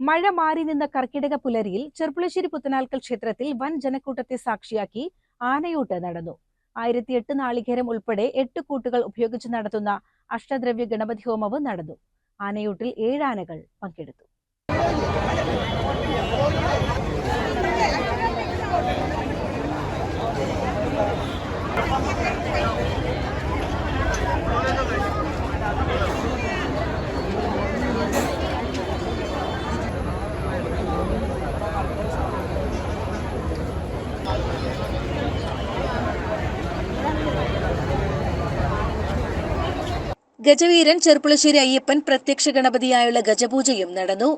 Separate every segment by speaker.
Speaker 1: മഴ മാറി നിന്ന കർക്കിടക പുലരിയിൽ ചെർപ്പുളശ്ശേരി പുത്തനാൽക്കൽ ക്ഷേത്രത്തിൽ വൻ ജനക്കൂട്ടത്തെ സാക്ഷിയാക്കി ആനയൂട്ട് നടന്നു. 1008 നാളികേരം ഉൾപ്പെടെ 8 കൂട്ടുകൾ ഉപയോഗിച്ച് നടത്തുന്ന അഷ്ടദ്രവ്യ ഗണപതി ഹോമവും നടന്നു. ആനയൂട്ടിൽ 7 ആനകൾ പങ്കെടുത്തു. ഗജവീരൻ ചെർപ്പുളശ്ശേരി അയ്യപ്പൻ പ്രത്യക്ഷ ഗണപതിയായുള്ള ഗജപൂജയും നടന്നു.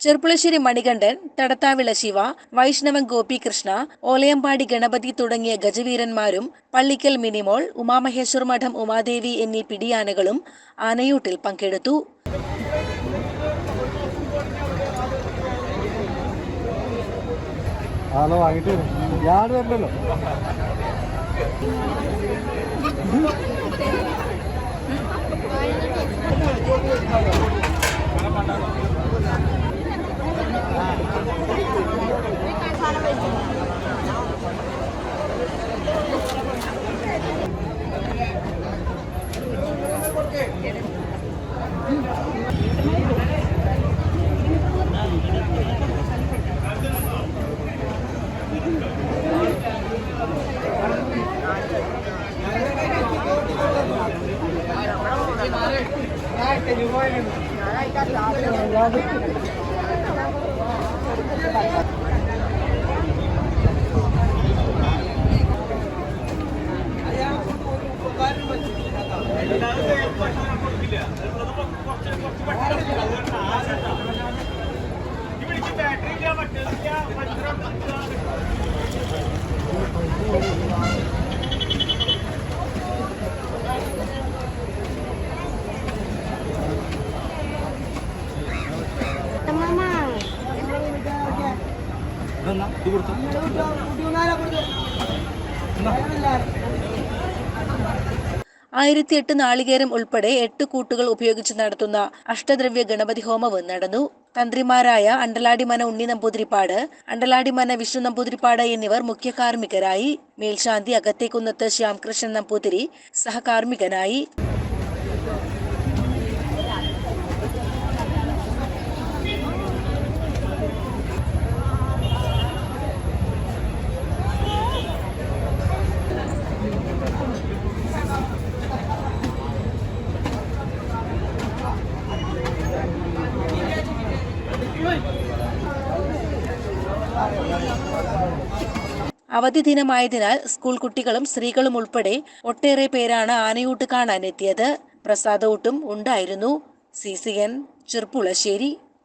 Speaker 1: ചെർപ്പുളശ്ശേരി മണികണ്ഠൻ, തടത്താവിള ശിവ, വൈഷ്ണവൻ ഗോപികൃഷ്ണ, ഓലയമ്പാടി ഗണപതി തുടങ്ങിയ ഗജവീരന്മാരും പള്ളിക്കൽ മിനിമോൾ, ഉമാമഹേശ്വർ മഠം ഉമാദേവി എന്നീ പിടിയാനകളും ആനയൂട്ടിൽ പങ്കെടുത്തു.
Speaker 2: ആണോ വാങ്ങിട്ട് യാട് വരണ്ടല്ലോ.
Speaker 1: ആയിരത്തി നാളികേരം ഉൾപ്പെടെ 8 കൂട്ടുകൾ ഉപയോഗിച്ച് നടത്തുന്ന അഷ്ടദ്രവ്യ ഗണപതി ഹോമവും നടന്നു. തന്ത്രിമാരായ അണ്ടലാടിമന ഉണ്ണി നമ്പൂതിരിപ്പാട്, അണ്ടലാടിമന വിഷ്ണു നമ്പൂതിരിപ്പാട് എന്നിവർ മുഖ്യ കാർമ്മികരായി. മേൽശാന്തി അകത്തേക്കുന്നത്ത് ശ്യാംകൃഷ്ണൻ നമ്പൂതിരി സഹകാർമ്മികനായി. അവധി ദിനമായതിനാൽ സ്കൂൾ കുട്ടികളും സ്ത്രീകളും ഉൾപ്പെടെ ഒട്ടേറെ പേരാണ് ആനയൂട്ട് കാണാനെത്തിയത്. പ്രസാദൂട്ടും ഉണ്ടായിരുന്നു. CCN ചെർപ്പുളശ്ശേരി.